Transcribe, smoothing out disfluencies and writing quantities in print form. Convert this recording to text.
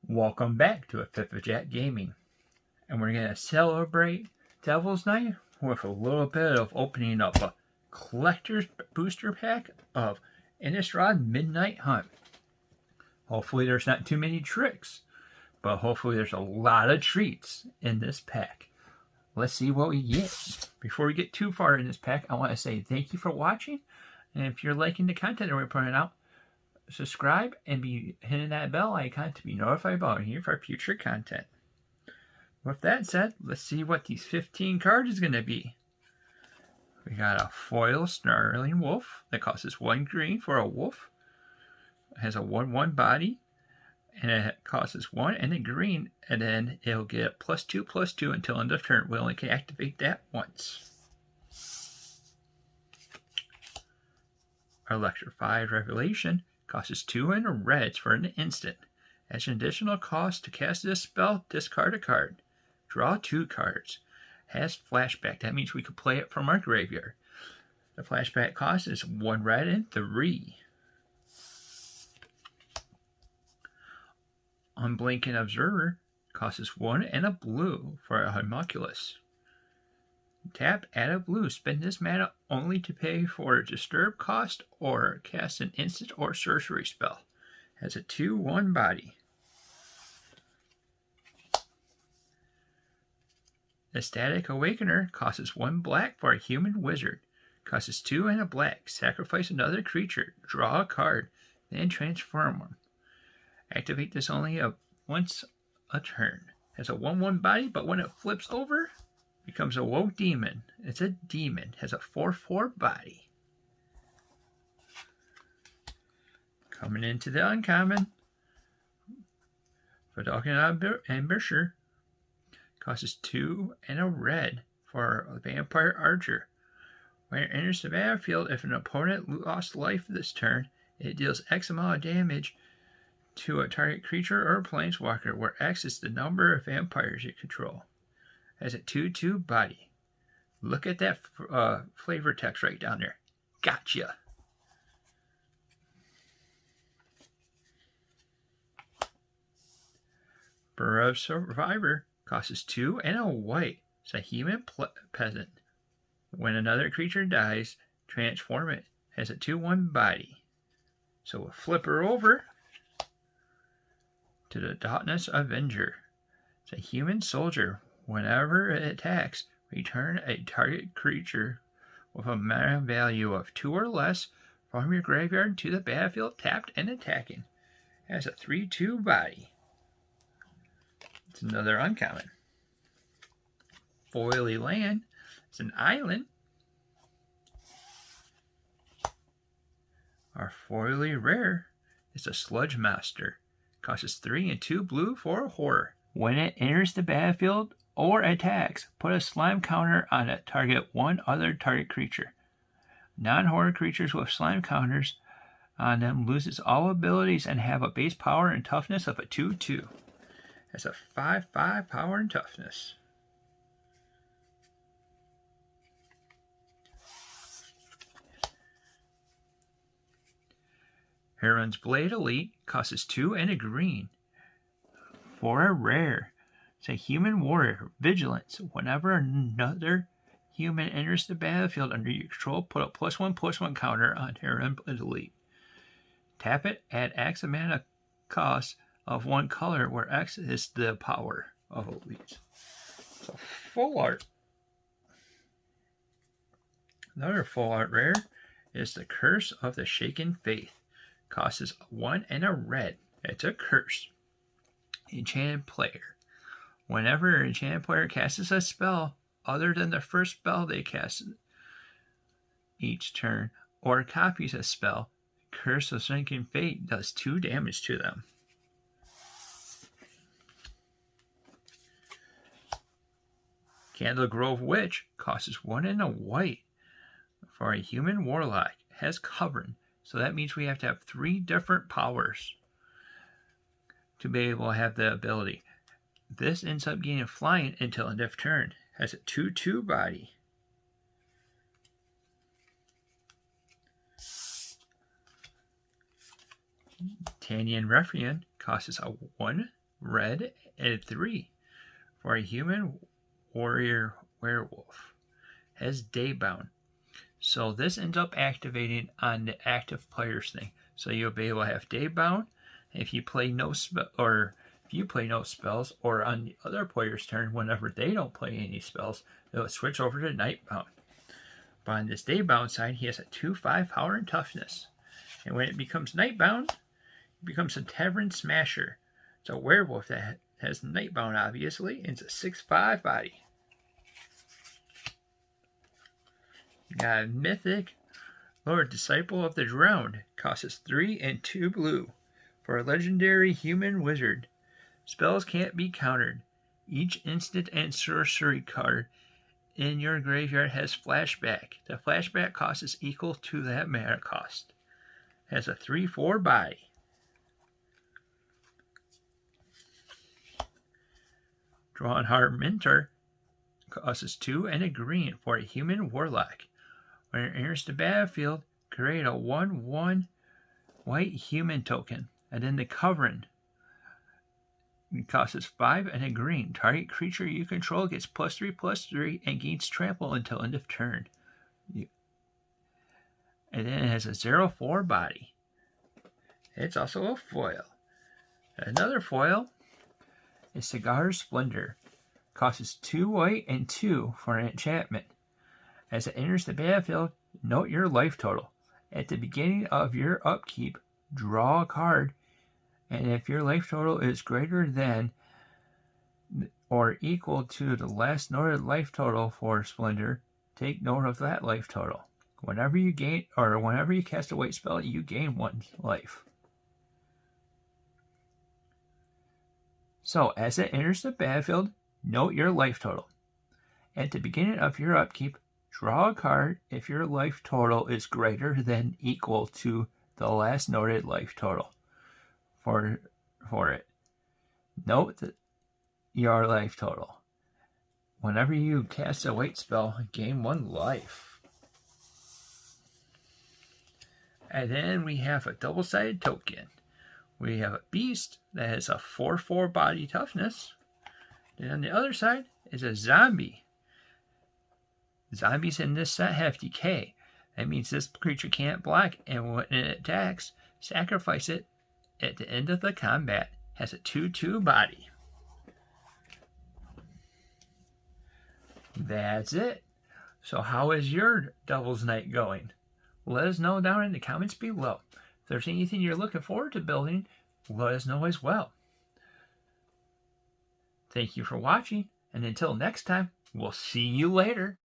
Welcome back to a Fifth of Jack Gaming, and we're going to celebrate Devil's Night with a little bit of opening up a collector's booster pack of Innistad Midnight Hunt. Hopefully there's not too many tricks, but hopefully there's a lot of treats in this pack. Let's see what we get. Before we get too far in this pack, I want to say thank you for watching, and if you're liking the content that we're putting out, subscribe and be hitting that bell icon to be notified about any of our future content. With that said, let's see what these 15 cards is going to be. We got a foil snarling wolf that costs 1 green for a wolf. It has a 1/1 body, and it costs 1 and a green, and then it'll get +2/+2 until end of turn. We only can activate that once. Our Electrified Revelation costs 2 and a red for an instant. As an additional cost to cast this spell, discard a card. Draw 2 cards. Has flashback. That means we could play it from our graveyard. The flashback cost is 1 red and 3. Unblinking Observer costs 1 and a blue for a homunculus. Tap, add a blue. Spend this mana only to pay for a disturb cost or cast an instant or sorcery spell. Has a 2/1 body. The Static Awakener costs 1 black for a human wizard. Costs 2 and a black. Sacrifice another creature. Draw a card. Then transform one. Activate this only once a turn. Has a 1/1 body, but when it flips over, becomes a woe demon. It's a demon. Has a 4/4 body. Coming into the uncommon, Verdalken Ambusher costs 2 and a red for a Vampire Archer. When it enters the battlefield, if an opponent lost life this turn, it deals X amount of damage to a target creature or planeswalker, where X is the number of vampires you control. Has a 2/2 body. Look at that flavor text right down there. Gotcha. Burrow Survivor costs 2 and a white. It's a human peasant. When another creature dies, transform it. Has a 2/1 body. So we'll flip her over to the Dauntless Avenger. It's a human soldier. Whenever it attacks, return a target creature with a mana value of 2 or less from your graveyard to the battlefield, tapped and attacking. It has a 3/2 body. It's another uncommon. Foily Land. It's an island. Our foily rare is a Sludge Master. Costs 3 and 2 blue for a horror. When it enters the battlefield or attacks, put a slime counter on it. Target one other target creature. Non-horror creatures with slime counters on them loses all abilities and have a base power and toughness of a 2/2. That's a 5/5 power and toughness. Heron's Blade Elite costs 2 and a green for a rare. It's a human warrior. Vigilance. Whenever another human enters the battlefield under your control, put a +1/+1 counter on Heron's Blade Elite. Tap it, add X amount of cost of 1 color, where X is the power of elites. So full art. Another full art rare is the Curse of the Shaken Faith. Costs 1 and a red. It's a curse. Enchanted player. Whenever an enchanted player casts a spell other than the first spell they cast each turn, or copies a spell, Curse of Shaken Fate does 2 damage to them. Candle Grove Witch costs 1 and a white for a human warlock. Has Covering, so that means we have to have 3 different powers to be able to have the ability. This ends up getting flying until end of turn. Has a 2/2 body. Tanyan Refrian costs us a 1 red at 3 for a human warrior werewolf. Has Daybound. So this ends up activating on the active players thing. So you'll be able to have Daybound if you play no spells, or on the other player's turn, whenever they don't play any spells, they'll switch over to Nightbound. But on this Daybound side, he has a 2/5 power and toughness. And when it becomes Nightbound, it becomes a Tavern Smasher. It's a werewolf that has Nightbound, obviously, and it's a 6/5 body. You got a Mythic Lord Disciple of the Drowned. Costs 3 and 2 blue. For a legendary human wizard. Spells can't be countered. Each instant and sorcery card in your graveyard has flashback. The flashback cost is equal to that mana cost. Has a 3/4 body. Drawn Heart Mentor costs 2 and a green for a human warlock. When it enters the battlefield, create a 1/1 white human token. And then the Covenant costs 5 and a green. Target creature you control gets +3/+3 and gains trample until end of turn. And then it has a 0/4 body. It's also a foil. Another foil is Cigar's Splendor. Costs 2 white and 2 for an enchantment. As it enters the battlefield, note your life total. At the beginning of your upkeep, draw a card, and if your life total is greater than or equal to the last noted life total for Splendor, take note of that life total. Whenever you cast a white spell, you gain 1 life. So, as it enters the battlefield, note your life total. At the beginning of your upkeep, draw a card if your life total is greater than equal to the last noted life total for it. Note that your life total. Whenever you cast a white spell, gain 1 life. And then we have a double-sided token. We have a beast that has a 4/4 body toughness. And on the other side is a zombie. Zombies in this set have decay. That means this creature can't block, and when it attacks, sacrifice it at the end of the combat. Has a 2/2 body. That's it. So how is your Devil's Night going? Let us know down in the comments below. If there's anything you're looking forward to building, let us know as well. Thank you for watching, and until next time, we'll see you later.